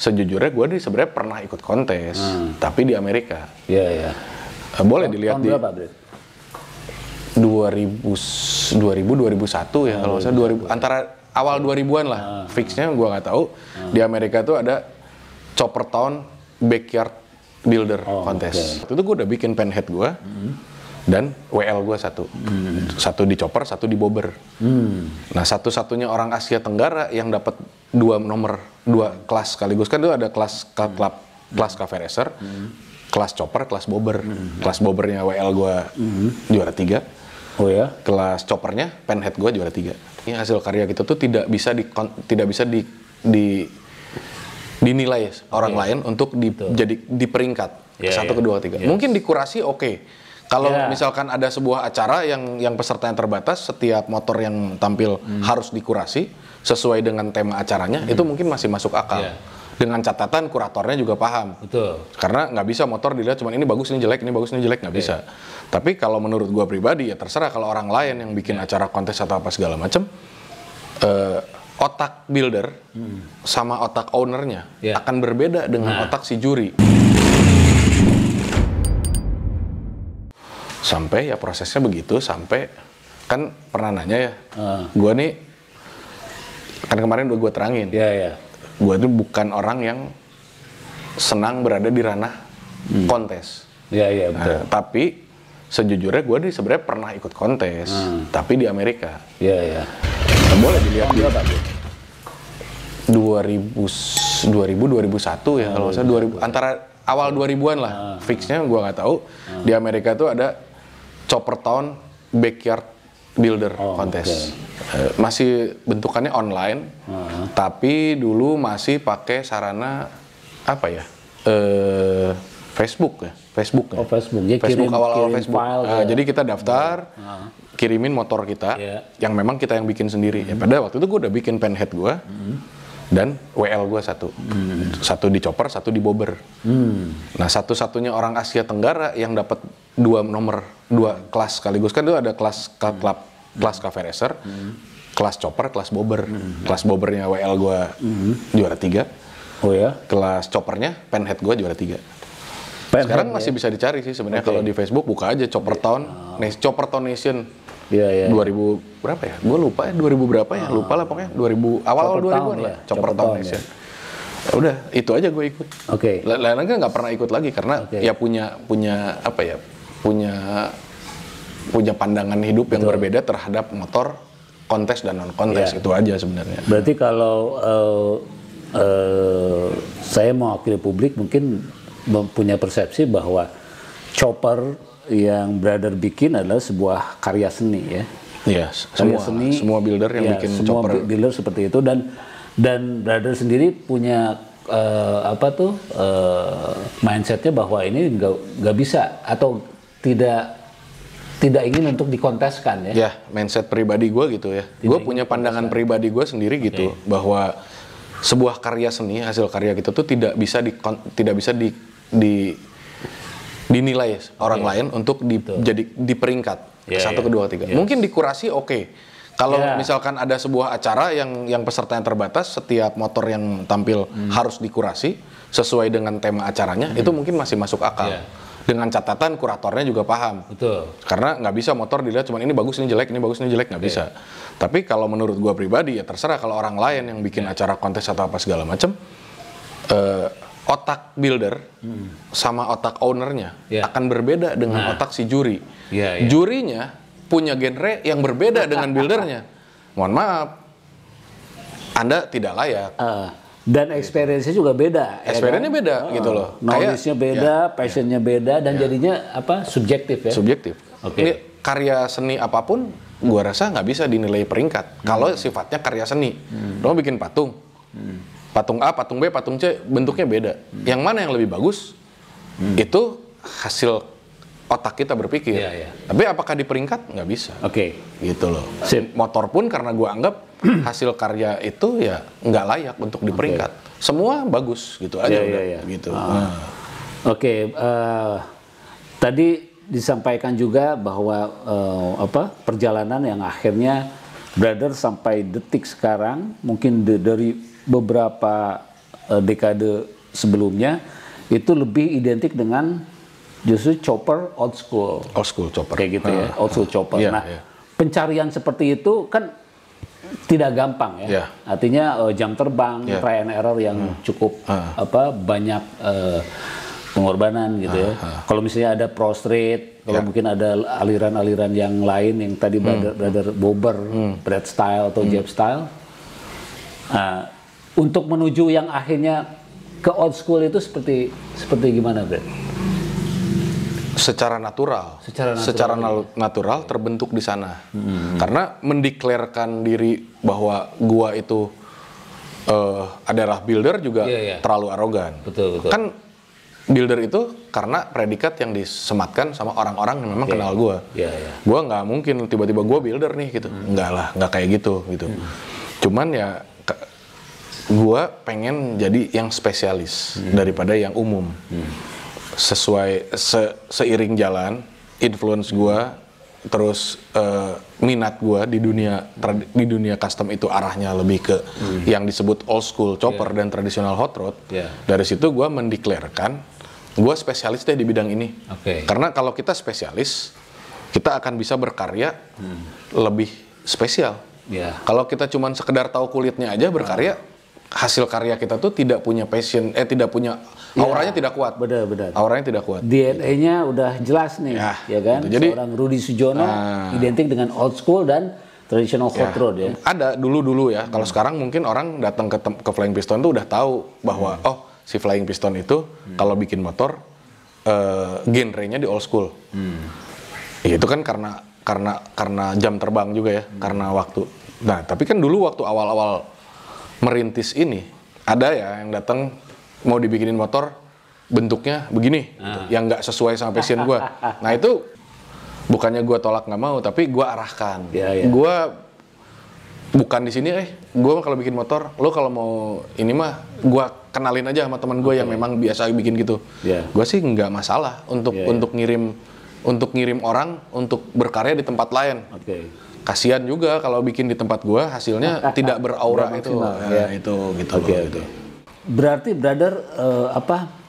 sejujurnya gue sebenarnya pernah ikut kontes, tapi di Amerika. Iya, iya. Boleh dilihat tahun di berapa, Bro? 2000-2001 ya, kalau saya 2000 antara awal 2000-an lah. Fixnya gue nggak tahu. Di Amerika tuh ada Chopper Town Backyard Builder Contest. Itu gue udah bikin penhead gue dan WL gue satu. Satu di chopper, satu di bobber. Nah, satu-satunya orang Asia Tenggara yang dapat dua kelas sekaligus. Kan itu ada kelas cafe racer, kelas chopper, kelas bobber. Kelas bobbernya WL gue juara 3. Oh ya? Kelas choppernya penhead gue juara 3. Ini hasil karya kita tuh tidak bisa dinilai orang lain untuk jadi di peringkat satu, kedua, ketiga. Mungkin dikurasi oke. Kalau misalkan ada sebuah acara yang peserta yang terbatas, setiap motor yang tampil harus dikurasi sesuai dengan tema acaranya, itu mungkin masih masuk akal. Dengan catatan kuratornya juga paham. Betul. Karena nggak bisa motor dilihat cuma ini bagus, ini jelek, ini bagus, ini jelek, nggak bisa. Tapi kalau menurut gua pribadi ya terserah, kalau orang lain yang bikin acara kontes atau apa segala macam, otak builder sama otak ownernya akan berbeda dengan otak si juri. Sampai ya prosesnya begitu, sampai kan pernah nanya ya, gua nih kan kemarin udah gua terangin. Gue tuh bukan orang yang senang berada di ranah kontes. Iya, betul. Nah, tapi sejujurnya gue sebenarnya pernah ikut kontes, tapi di Amerika. Iya. Nah, boleh dilihat di berapa? 2000-2001 ya, kalau saya 2000 antara awal 2000-an lah. Fixnya gue nggak tahu. Di Amerika tuh ada Chopper Town Backyard Builder Contest. Masih bentukannya online, tapi dulu masih pakai sarana apa ya? Facebook ya. Facebook awal-awal Facebook. Jadi kita daftar, kirimin motor kita, yang memang kita yang bikin sendiri. Ya, pada waktu itu gue udah bikin penhead gue dan WL gue satu. Satu di chopper, satu di bobber. Nah, satu-satunya orang Asia Tenggara yang dapat dua kelas sekaligus. Kan itu ada kelas cafe racer, kelas chopper, kelas bobber. Kelas bobbernya WL gue juara 3. Oh ya? Kelas choppernya penhead gue juara 3. Sekarang masih bisa dicari sih sebenarnya. Kalau di Facebook buka aja Chopper Town, Chopper Town Nation. 2000 berapa ya? Gue lupa ya, 2000 berapa ya? Lupa lah pokoknya. 2000 awal 2000-an lah. Chopper Town Nation. Udah, itu aja gue ikut. Lain-lain kan nggak pernah ikut lagi karena ya punya apa ya? Punya pandangan hidup yang berbeda terhadap motor kontes dan non kontes. Itu aja sebenarnya. Berarti kalau saya mewakili publik mungkin mempunyai persepsi bahwa chopper yang Brother bikin adalah sebuah karya seni ya. Iya, semua builder yang bikin semua chopper. Builder seperti itu dan Brother sendiri punya mindsetnya bahwa ini nggak bisa atau tidak ingin untuk dikonteskan ya. Ya, mindset pribadi gue gitu ya. Gue punya pandangan pribadi gue sendiri gitu bahwa sebuah karya seni, hasil karya kita tuh tidak bisa dinilai orang lain untuk jadi di peringkat satu, kedua, ketiga. Mungkin dikurasi oke. Kalau misalkan ada sebuah acara yang peserta yang terbatas, setiap motor yang tampil harus dikurasi sesuai dengan tema acaranya, itu mungkin masih masuk akal. Dengan catatan kuratornya juga paham. Betul. Karena nggak bisa motor dilihat cuma ini bagus, ini jelek, ini bagus, ini jelek, nggak bisa. Tapi kalau menurut gua pribadi ya terserah, kalau orang lain yang bikin acara kontes atau apa segala macam, otak builder sama otak ownernya akan berbeda dengan otak si juri. Jurinya punya genre yang berbeda dengan buildernya. Mohon maaf, Anda tidak layak. Dan experience-nya juga beda. Experience-nya beda gitu loh. Knowledge-nya beda, passion-nya beda, dan jadinya subjektif ya? Subjektif. Ini karya seni apapun, gua rasa nggak bisa dinilai peringkat. Kalau sifatnya karya seni. Lo bikin patung. Patung A, patung B, patung C, bentuknya beda. Yang mana yang lebih bagus, itu hasil otak kita berpikir. Tapi apakah di peringkat? Nggak bisa. Gitu loh. Motor pun karena gua anggap hasil karya itu ya nggak layak untuk di peringkat. Semua bagus gitu aja gitu. Tadi disampaikan juga bahwa perjalanan yang akhirnya Brother sampai detik sekarang mungkin dari beberapa dekade sebelumnya itu lebih identik dengan justru chopper old school. Old school chopper. Kayak gitu ya, old school chopper. Nah, pencarian seperti itu kan tidak gampang ya. Artinya jam terbang, try and error yang cukup banyak pengorbanan gitu ya. Kalau misalnya ada Pro Street, kalau mungkin ada aliran-aliran yang lain yang tadi Brother Bobber, Brad Style atau Jeb Style. Untuk menuju yang akhirnya ke old school itu seperti gimana, Brad? Secara natural natural terbentuk di sana. Karena mendeklarkan diri bahwa gua itu adalah builder juga terlalu arogan. Betul. Kan builder itu karena predikat yang disematkan sama orang-orang yang memang kenal gua. Gua nggak mungkin tiba-tiba gua builder nih gitu. Enggak lah, nggak kayak gitu. Cuman ya gua pengen jadi yang spesialis daripada yang umum. Sesuai seiring jalan influence gua, terus minat gua di dunia custom itu arahnya lebih ke yang disebut old school chopper dan tradisional hot rod. Dari situ gua mendeklarkan gua spesialis deh di bidang ini. Karena kalau kita spesialis, kita akan bisa berkarya lebih spesial. Kalau kita cuman sekedar tahu kulitnya aja berkarya, hasil karya kita tuh tidak punya passion, tidak punya auranya tidak kuat. Benar. Auranya tidak kuat. DNA-nya udah jelas nih, ya kan? Gitu. Jadi seorang Rudy Sujono identik dengan old school dan traditional hot rod ya. Ada dulu ya. Kalau sekarang mungkin orang datang ke Flying Piston tuh udah tahu bahwa si Flying Piston itu kalau bikin motor genrenya di old school. Ya, itu kan karena jam terbang juga ya, karena waktu. Nah, tapi kan dulu waktu awal-awal merintis ini ada ya yang datang mau dibikinin motor bentuknya begini yang nggak sesuai sama passion gue. Nah itu bukannya gue tolak nggak mau, tapi gue arahkan. Gue bukan di sini gue kalau bikin motor lo kalau mau ini mah gue kenalin aja sama teman gue yang memang biasa bikin gitu. Gue sih nggak masalah untuk ngirim orang untuk berkarya di tempat lain. Kasihan juga kalau bikin di tempat gua hasilnya tidak beraura itu. Itu gitu. Berarti brother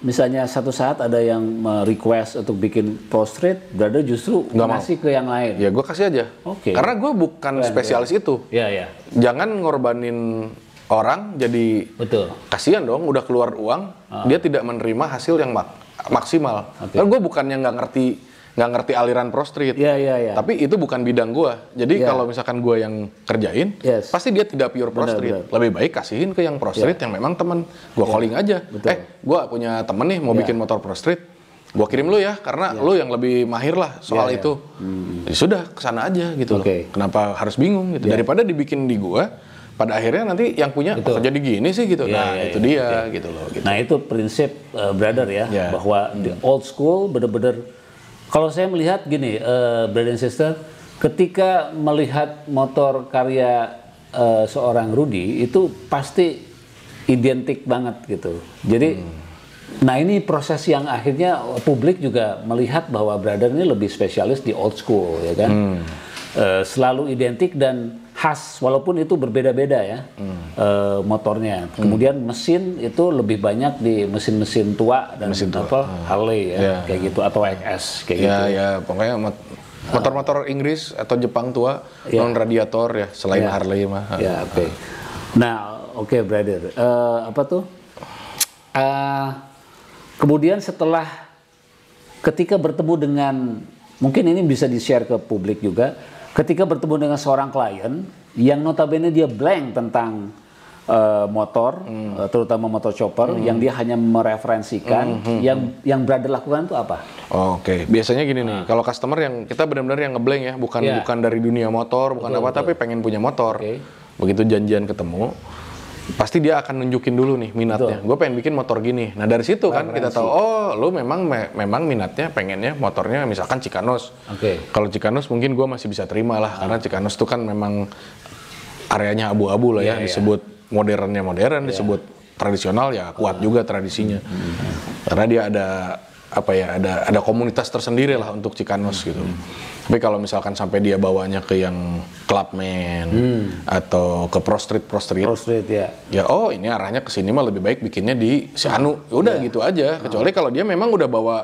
misalnya satu saat ada yang request untuk bikin Pro Street, brother justru ngasih ke yang lain. Ya gua kasih aja. Karena gua bukan spesialis itu. Jangan ngorbanin orang jadi kasihan dong udah keluar uang dia tidak menerima hasil yang maksimal. Karena gua bukannya nggak ngerti aliran Pro Street. Tapi itu bukan bidang gua. Jadi kalau misalkan gua yang kerjain, pasti dia tidak pure Pro Street. Lebih baik kasihin ke yang Pro Street yang memang temen. Gua calling aja. Gua punya temen nih mau bikin motor Pro Street. Gua kirim lu ya, karena lu yang lebih mahir lah soal itu. Ya sudah, kesana aja gitu loh. Kenapa harus bingung gitu. Daripada dibikin di gua, pada akhirnya nanti yang punya kok jadi gini sih gitu. Itu dia gitu loh. Gitu. Nah itu prinsip brother ya, bahwa the old school bener-bener. Kalau saya melihat gini, brother and sister, ketika melihat motor karya seorang Rudy itu pasti identik banget gitu. Jadi, nah ini proses yang akhirnya publik juga melihat bahwa brother ini lebih spesialis di old school, ya kan? Selalu identik dan khas, walaupun itu berbeda-beda ya motornya. Kemudian mesin itu lebih banyak di mesin-mesin tua dan Harley ya, kayak gitu atau XS kayak gitu. Pokoknya motor-motor Inggris atau Jepang tua non radiator ya selain Harley mah. Nah, brother, kemudian setelah ketika bertemu dengan, mungkin ini bisa di-share ke publik juga. Ketika bertemu dengan seorang klien yang notabene dia blank tentang motor, terutama motor chopper, yang dia hanya mereferensikan, yang brother lakukan itu apa? Biasanya gini nih, kalau customer yang kita benar-benar yang ngeblank ya, bukan dari dunia motor, tapi pengen punya motor. Begitu janjian ketemu, pasti dia akan nunjukin dulu nih minatnya. Gue pengen bikin motor gini. Nah dari situ kan kita tahu, lu memang minatnya pengennya motornya misalkan Cikanos. Kalau Cikanos mungkin gue masih bisa terima lah, karena Cikanos tuh kan memang areanya abu-abu lah ya, disebut modern, disebut tradisional ya kuat juga tradisinya. Karena dia ada apa ya, ada komunitas tersendiri lah untuk Chikanos gitu. Tapi kalau misalkan sampai dia bawanya ke yang clubman atau ke pro street ya oh ini arahnya ke sini mah lebih baik bikinnya di si Anu, udah gitu aja. Kecuali kalau dia memang udah bawa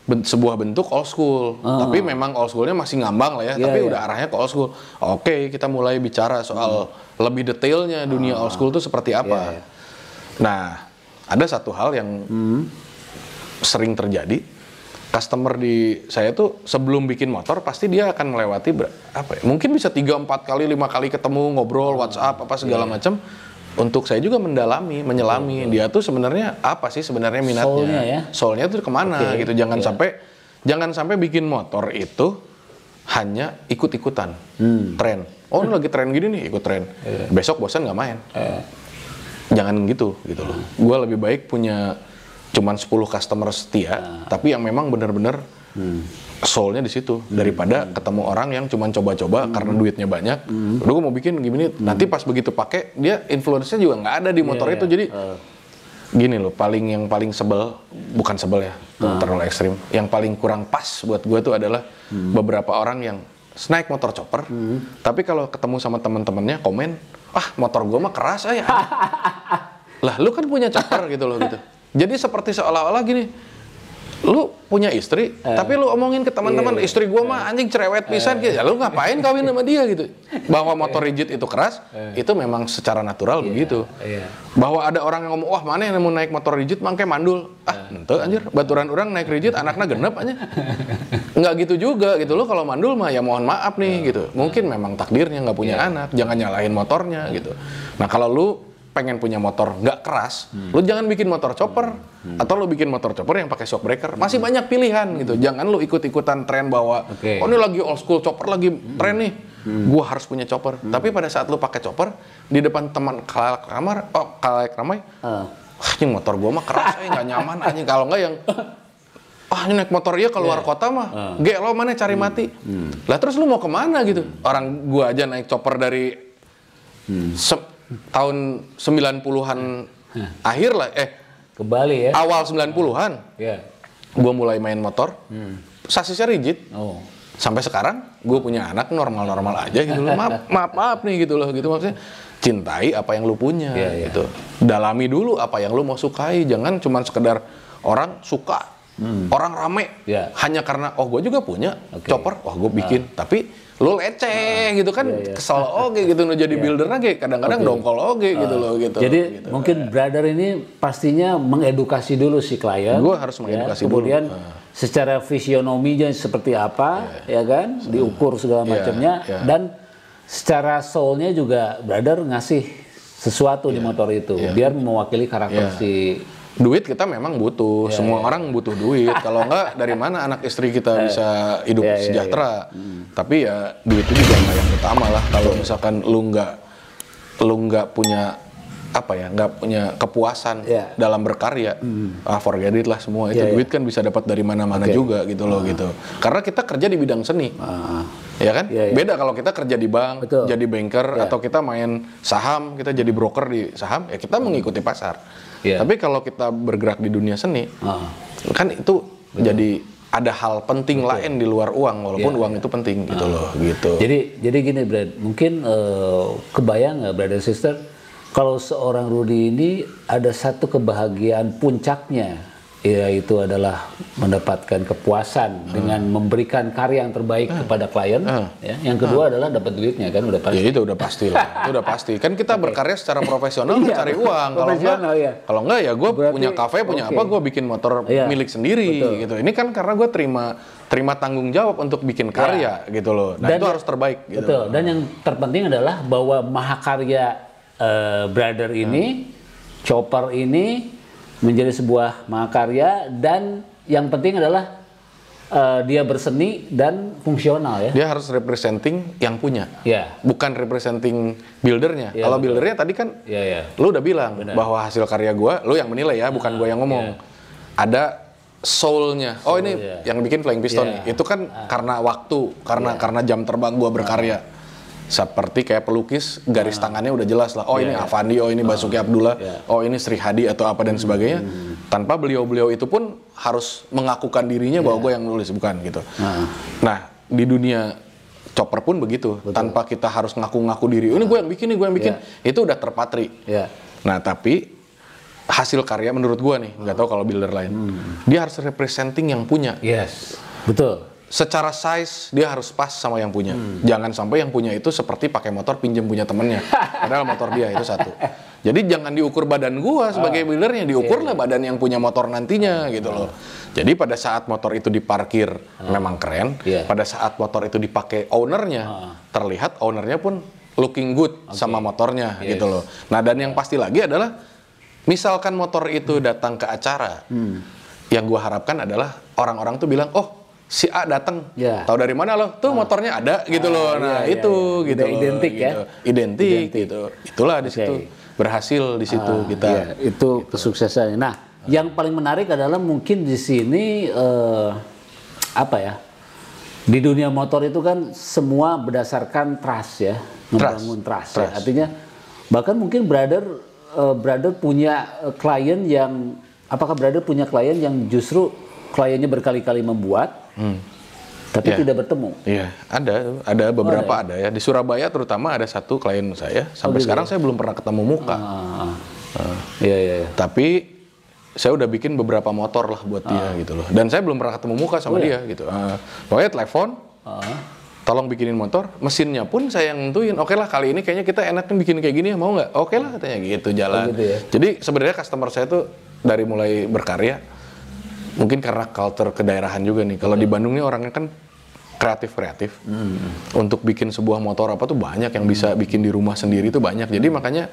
sebuah bentuk old school, tapi memang old schoolnya masih ngambang lah ya, tapi udah arahnya ke old school. Oke, kita mulai bicara soal lebih detailnya dunia old school itu seperti apa. Nah, ada satu hal yang sering terjadi, customer di saya tuh sebelum bikin motor pasti dia akan melewati apa ya, mungkin bisa 3, 4 kali, 5 kali ketemu, ngobrol, WhatsApp, apa segala macam. Untuk saya juga menyelami dia tuh sebenarnya apa sih sebenarnya minatnya, soulnya tuh kemana gitu. Jangan sampai bikin motor itu hanya ikut-ikutan tren. Oh ini lagi tren gini nih, ikut tren. Besok bosan nggak main. Jangan gitu loh. Gue lebih baik punya cuman 10 customer setia, tapi yang memang benar-benar soulnya di situ, daripada ketemu orang yang cuman coba-coba karena duitnya banyak. Udah gue mau bikin gini, nanti pas begitu pakai dia influence-nya juga nggak ada di motor itu. Jadi gini loh, yang paling sebel, bukan sebel ya, terlalu ekstrim. Yang paling kurang pas buat gue tuh adalah beberapa orang yang naik motor chopper, tapi kalau ketemu sama teman-temannya komen, motor gue mah keras ya. Lah lu kan punya chopper gitu loh gitu. Jadi seperti seolah-olah gini, lu punya istri, tapi lu omongin ke teman-teman, istri gua mah anjing cerewet pisan gitu. Ya lu ngapain kawin sama dia gitu? Bahwa motor rigid itu keras, itu memang secara natural begitu. Bahwa ada orang yang ngomong, wah mana yang mau naik motor rigid mangke mandul. Ente anjir, baturan orang naik rigid anaknya genep aja. Nggak gitu juga gitu. Lu kalau mandul mah ya mohon maaf nih gitu. Mungkin memang takdirnya nggak punya anak, jangan nyalahin motornya gitu. Nah kalau lu pengen punya motor nggak keras, lu jangan bikin motor chopper, atau lu bikin motor chopper yang pakai shock breaker. Masih banyak pilihan gitu. Jangan lu ikut-ikutan tren bahwa oh ini lagi old school chopper lagi tren nih, gua harus punya chopper. Tapi pada saat lu pakai chopper di depan teman kalayak ramai, anjing motor gua mah keras, nggak nyaman anjing. Kalau nggak yang ini naik motor iya keluar kota mah, lo mana cari mati. Lah terus lu mau kemana gitu? Orang gua aja naik chopper dari tahun 90-an akhir lah, ke Bali ya. Awal 90-an. Gua mulai main motor. Sasisnya rigid. Sampai sekarang gua punya anak normal-normal aja gitu loh. Maaf nih gitu loh gitu, maksudnya cintai apa yang lu punya gitu. Dalami dulu apa yang lu mau sukai, jangan cuman sekedar orang suka, orang rame hanya karena gua juga punya chopper, gua bikin, tapi lu leceh gitu kan, kesel gitu jadi builder lagi, kadang-kadang dongkol gitu loh gitu. Jadi gitu. Mungkin brother ini pastinya mengedukasi dulu si klien. Gue harus mengedukasi kemudian dulu. Secara fisionominya seperti apa, ya kan, diukur segala macamnya, dan secara soulnya juga brother ngasih sesuatu di motor itu, biar mewakili karakter si. Duit kita memang butuh, semua orang butuh duit. Kalau enggak, dari mana anak istri kita bisa hidup sejahtera? Tapi ya duit itu juga nggak yang utama lah. Kalau misalkan lu nggak punya nggak punya kepuasan dalam berkarya, forget it lah semua itu. Duit kan bisa dapat dari mana-mana juga gitu loh gitu. Karena kita kerja di bidang seni, ya kan? Beda kalau kita kerja di bank, jadi banker, atau kita main saham, kita jadi broker di saham, ya kita mengikuti pasar. Tapi kalau kita bergerak di dunia seni, kan itu jadi ada hal penting lain di luar uang, walaupun uang itu penting gitu loh gitu. Jadi gini Brad, mungkin kebayang nggak brother sister, kalau seorang Rudy ini ada satu kebahagiaan puncaknya, yaitu adalah mendapatkan kepuasan dengan memberikan karya yang terbaik kepada klien. Yang kedua adalah dapat duitnya kan, udah pasti. Ya itu udah pasti lah, itu udah pasti. Kan kita berkarya secara profesional mencari uang. Kalau enggak ya gue punya kafe, punya apa, gue bikin motor milik sendiri gitu. Ini kan karena gue terima tanggung jawab untuk bikin karya gitu loh. Nah dan itu harus terbaik gitu. Betul. Dan yang terpenting adalah bahwa mahakarya brother ini, chopper ini menjadi sebuah mahakarya, dan yang penting adalah dia berseni dan fungsional ya. Dia harus representing yang punya, bukan representing buildernya. Kalau buildernya tadi kan, lu udah bilang bahwa hasil karya gua, lu yang menilai ya, bukan gua yang ngomong. Ada soul-nya. Ini yang bikin Flying Piston nih. Itu kan karena waktu, karena jam terbang gua berkarya. Seperti kayak pelukis, garis tangannya udah jelas lah. Ini Avandi, ini Basuki Abdullah, ini Sri Hadi atau apa dan sebagainya. Tanpa beliau-beliau itu pun harus mengakukan dirinya bahwa gue yang nulis, bukan gitu. Nah, di dunia chopper pun begitu. Betul. Tanpa kita harus ngaku-ngaku diri, ini gue yang bikin, nih gue yang bikin. Itu udah terpatri. Nah, tapi hasil karya menurut gue nih, nggak tahu kalau builder lain, dia harus representing yang punya. Yes, betul. Secara size dia harus pas sama yang punya. Jangan sampai yang punya itu seperti pakai motor pinjam punya temennya. Padahal motor dia itu satu. Jadi jangan diukur badan gua sebagai buildernya, diukurlah badan yang punya motor nantinya gitu loh. Jadi pada saat motor itu diparkir memang keren. Pada saat motor itu dipakai ownernya, terlihat ownernya pun looking good sama motornya gitu loh. Nah, dan yang pasti lagi adalah misalkan motor itu datang ke acara, yang gua harapkan adalah orang-orang tuh bilang, oh si A datang, tahu dari mana loh? Tuh motornya ada gitu loh. Nah itu gitu. Identik gitu. Ya. Identik gitu. Itulah di situ berhasil di situ kita. Itu kesuksesannya. Nah, yang paling menarik adalah mungkin di sini apa ya? Di dunia motor itu kan semua berdasarkan trust ya, membangun trust. Ya. Artinya bahkan mungkin brother punya klien yang, apakah brother punya klien yang justru kliennya berkali-kali membuat, tapi tidak bertemu. Iya, ada beberapa ada ya. Di Surabaya terutama ada satu klien saya. Sampai sekarang saya belum pernah ketemu muka. Iya. Tapi saya udah bikin beberapa motor lah buat dia gitu loh. Dan saya belum pernah ketemu muka sama dia gitu. Pokoknya telepon, tolong bikinin motor. Mesinnya pun saya yang nentuin. Oke lah, kali ini kayaknya kita enaknya bikin kayak gini ya, mau nggak? Oke lah katanya gitu, jalan. Gitu ya? Jadi sebenarnya customer saya tuh dari mulai berkarya, mungkin karena culture kedaerahan juga nih. Kalau di Bandung nih orangnya kan kreatif. Untuk bikin sebuah motor apa tuh banyak yang bisa bikin di rumah sendiri tuh banyak. Jadi makanya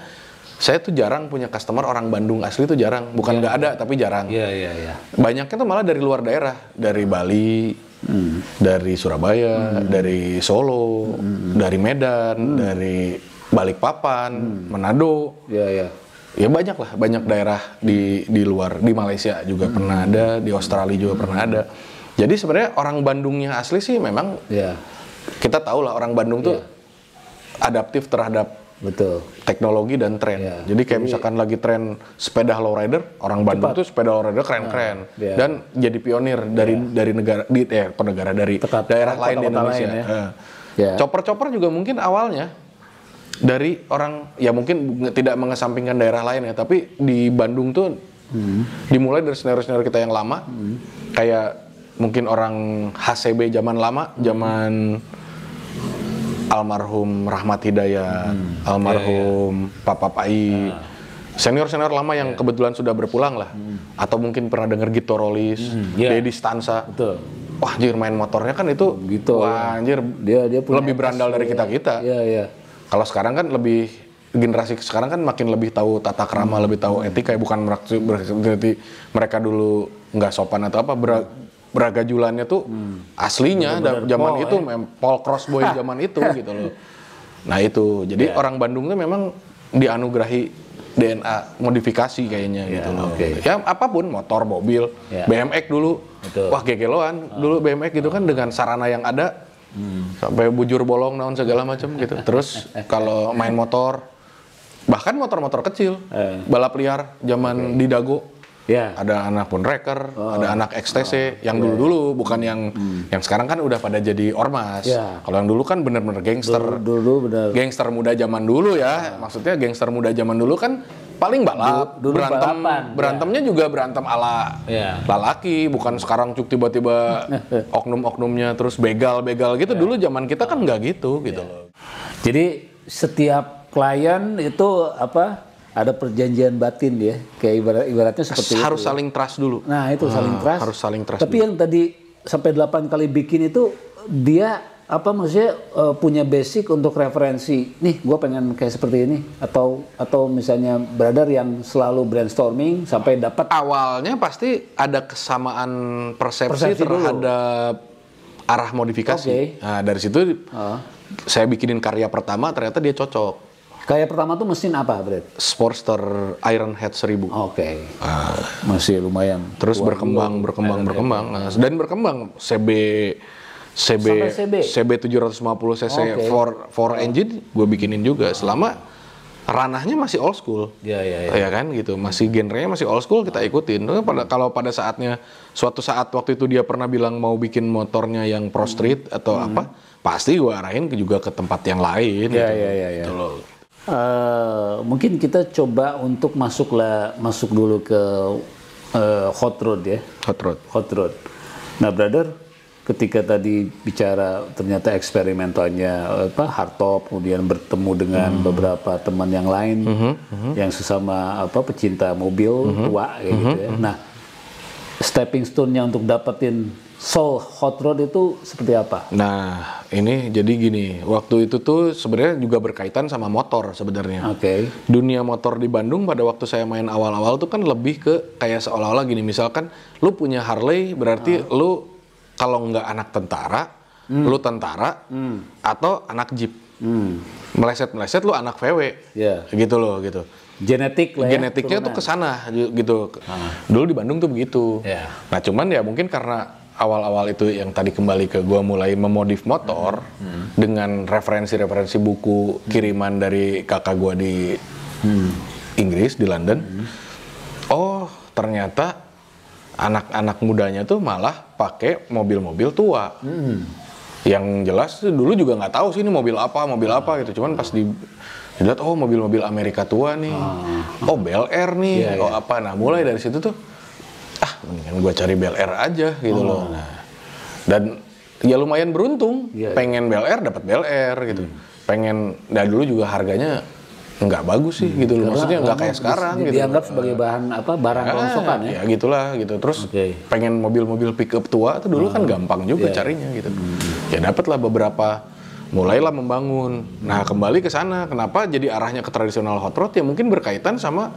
saya tuh jarang punya customer orang Bandung asli tuh jarang. Bukan nggak ada, tapi jarang. Iya. Banyaknya tuh malah dari luar daerah. Dari Bali, dari Surabaya, dari Solo, dari Medan, dari Balikpapan, Manado. Iya. Ya banyak lah, banyak daerah di luar, di Malaysia juga pernah ada, di Australia juga pernah ada. Jadi sebenarnya orang Bandungnya asli sih memang kita tahu lah orang Bandung tuh adaptif terhadap teknologi dan tren. Jadi kayak misalkan lagi tren sepeda lowrider, orang Bandung tuh sepeda lowrider keren-keren dan jadi pionir dari negara dari daerah lain di Indonesia. Chopper-chopper juga mungkin awalnya dari orang, ya mungkin tidak mengesampingkan daerah lain ya, tapi di Bandung tuh dimulai dari senior-senior kita yang lama, kayak mungkin orang HCB zaman lama, zaman almarhum Rahmat Hidayat, almarhum Papa Pai, senior-senior lama yang kebetulan sudah berpulang lah, atau mungkin pernah dengar Gito Rolis, Dedi Stansa. Wah anjir, main motornya kan itu gitu, wah anjir, dia lebih berandal dari kita-kita. Kalau sekarang kan lebih, generasi sekarang kan makin lebih tahu tata krama, lebih tahu etika, bukan berarti mereka dulu nggak sopan atau apa, beragajulannya tuh aslinya zaman itu Paul Crossboy zaman itu gitu loh. Nah itu, jadi orang Bandung tuh memang dianugerahi DNA modifikasi kayaknya gitu loh. Ya apapun, motor, mobil, BMX dulu, wah gegeloan dulu BMX gitu kan, dengan sarana yang ada. Sampai bujur bolong naon segala macam gitu. Terus kalau main motor, bahkan motor-motor kecil, balap liar zaman di Dago, ada anak Punreker, ada anak XTC yang dulu-dulu, bukan yang sekarang kan udah pada jadi ormas. Kalau yang dulu kan bener-bener gangster, gangster muda zaman dulu ya. Maksudnya gangster muda zaman dulu kan paling balap, berantemnya juga berantem ala lalaki, bukan sekarang cuk tiba-tiba oknum-oknumnya terus begal gitu. Dulu zaman kita kan nggak gitu loh. Jadi setiap klien itu apa, ada perjanjian batin ya, kayak ibaratnya seperti harus itu, saling trust dulu. Nah itu saling trust. Harus saling trust. Tapi dulu, yang tadi sampai 8 kali bikin itu dia apa maksudnya punya basic untuk referensi. Nih, gue pengen kayak seperti ini, atau misalnya brother yang selalu brainstorming sampai dapat. Awalnya pasti ada kesamaan persepsi terhadap arah modifikasi. Nah dari situ saya bikinin karya pertama, ternyata dia cocok. Karya pertama tuh mesin apa, Brad? Sportster Ironhead 1000. Masih lumayan. Terus berkembang. Nah, dan berkembang CB 750 cc 4 engine gue bikinin juga selama ranahnya masih old school. Ya kan gitu, masih genrenya masih old school, kita ikutin. Kalau pada saatnya suatu saat waktu itu dia pernah bilang mau bikin motornya yang pro street atau apa, pasti gue arahin juga ke tempat yang lain. Gitu loh. Mungkin kita coba untuk masuk dulu ke hot rod ya. Hot rod. Nah, brother, ketika tadi bicara ternyata eksperimentalnya hardtop, kemudian bertemu dengan beberapa teman yang lain yang sesama pecinta mobil tua kayak gitu ya. Nah, stepping stone-nya untuk dapetin soul hot rod itu seperti apa? Nah, ini jadi gini, waktu itu tuh sebenarnya juga berkaitan sama motor sebenarnya. Dunia motor di Bandung pada waktu saya main awal-awal tuh kan lebih ke kayak seolah-olah gini, misalkan lu punya Harley berarti lu kalau nggak anak tentara, lu tentara atau anak jeep. Meleset-meleset lu anak VW. Gitu loh gitu. Genetik lah ya, genetiknya tuh kesana gitu. Dulu di Bandung tuh begitu. Nah, cuman ya mungkin karena awal-awal itu yang tadi kembali ke gua mulai memodif motor dengan referensi-referensi buku kiriman dari kakak gua di Inggris, di London. Oh, ternyata anak-anak mudanya tuh malah pakai mobil-mobil tua. Yang jelas dulu juga nggak tahu sih ini mobil apa gitu. Cuman pas dilihat, oh mobil-mobil Amerika tua nih, oh Bel Air nih, apa. Nah, mulai dari situ tuh, mendingan gue cari Bel Air aja gitu loh. Nah, dan ya lumayan beruntung, pengen Bel Air dapat Bel Air gitu. Pengen, dulu juga harganya nggak bagus sih gitu loh. Maksudnya nggak kayak sekarang gitu. Dianggap sebagai barang rongsokan ya. Ya gitulah gitu. Terus pengen mobil-mobil pickup tua tuh dulu kan gampang juga carinya gitu. Ya dapatlah beberapa, mulailah membangun. Nah, kembali ke sana. Kenapa jadi arahnya ke tradisional hot rod? Ya mungkin berkaitan sama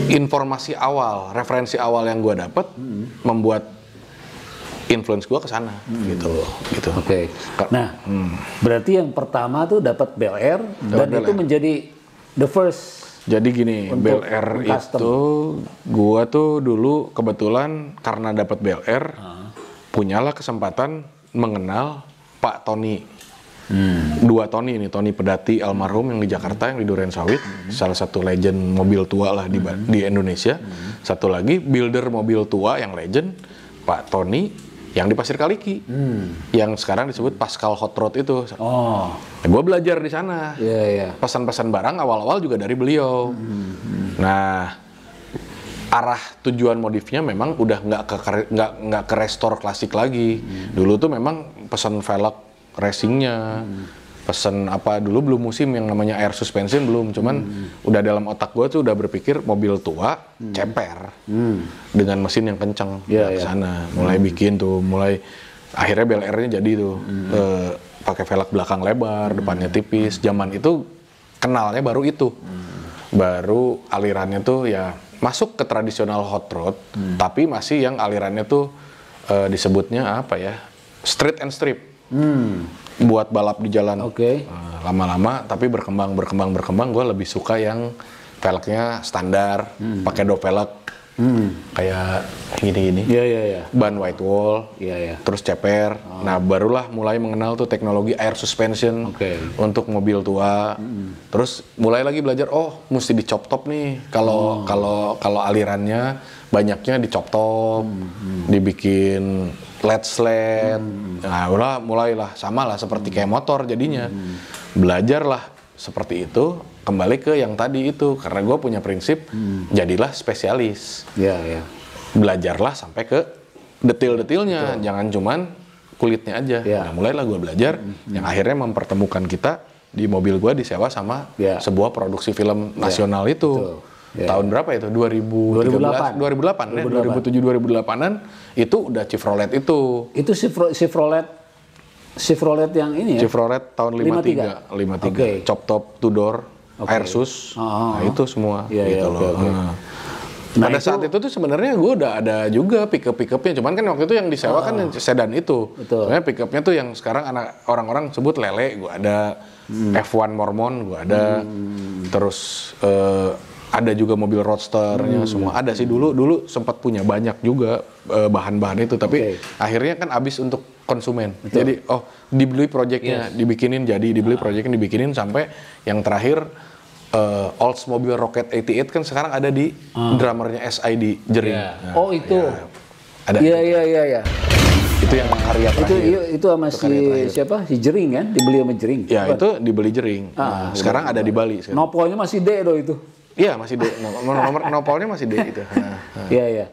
informasi awal, referensi awal yang gue dapat membuat influence gue ke sana gitu. Nah, berarti yang pertama tuh dapat Bel Air dan itu menjadi the first. Jadi gini, Bel Air itu gue tuh dulu kebetulan karena dapat Bel Air, punyalah kesempatan mengenal Pak Tony. Dua Tony ini, Tony Pedati almarhum yang di Jakarta, yang di Duren Sawit, salah satu legend mobil tua lah di Indonesia. Satu lagi builder mobil tua yang legend, Pak Tony yang di Pasir Kaliki, yang sekarang disebut Pascal Hot Rod itu. Gue belajar di sana. Pesan-pesan barang awal-awal juga dari beliau. Nah, arah tujuan modifnya memang udah nggak ke restore klasik lagi. Dulu tuh memang pesan velg racingnya, pesen apa, dulu belum musim yang namanya air suspension belum, cuman udah dalam otak gue tuh udah berpikir mobil tua ceper dengan mesin yang kencang ke sana. Mulai bikin tuh, akhirnya Bel Air-nya jadi tuh pakai velg belakang lebar, depannya tipis. Zaman itu kenalnya baru itu, baru alirannya tuh ya masuk ke tradisional hot rod, tapi masih yang alirannya tuh disebutnya apa ya, street and strip. Buat balap di jalan. Lama-lama tapi berkembang gue lebih suka yang velgnya standar, pakai dop velg kayak gini-gini. Ban white wall, terus ceper. Nah, barulah mulai mengenal tuh teknologi air suspension untuk mobil tua. Terus mulai lagi belajar, oh mesti dicop top nih. Kalau alirannya banyaknya dicop top, dibikin LED sled. Nah, mulailah sama lah seperti kayak motor jadinya. Belajarlah seperti itu, kembali ke yang tadi itu, karena gue punya prinsip jadilah spesialis. Belajarlah sampai ke detail-detailnya, jangan cuman kulitnya aja. Nah, mulailah gue belajar, yang akhirnya mempertemukan kita di mobil gue disewa sama sebuah produksi film nasional itu. Tahun berapa itu? 2008 ya? 2007-2008an itu udah Chevrolet itu. Itu Chevrolet yang ini ya? Chevrolet tahun 53. Chop top, two door, air sus. Nah, itu semua gitu loh. Pada saat itu tuh sebenarnya gue udah ada juga pick-upnya, cuman kan waktu itu yang disewa kan yang sedan itu. Sebenarnya pick-upnya tuh yang sekarang orang-orang sebut lele, gue ada F1 Mormon, gue ada. Terus ada juga mobil roadsternya, semua ada sih. Dulu sempat punya banyak juga bahan-bahan itu, tapi akhirnya kan habis untuk konsumen. Jadi dibeli proyeknya, dibikinin jadi, dibeli proyeknya dibikinin, sampai yang terakhir Oldsmobile Rocket 88 kan sekarang ada di drummernya SID Jering. Nah, oh itu. Ada. Iya. Itu yang karya terakhir. Itu sama siapa? Si Jering kan? Dibeli sama Jering. Ya, itu dibeli Jering. Sekarang ada di Bali. Nopolnya masih D itu. Iya, masih D. Nomor nopolnya masih D itu. Iya.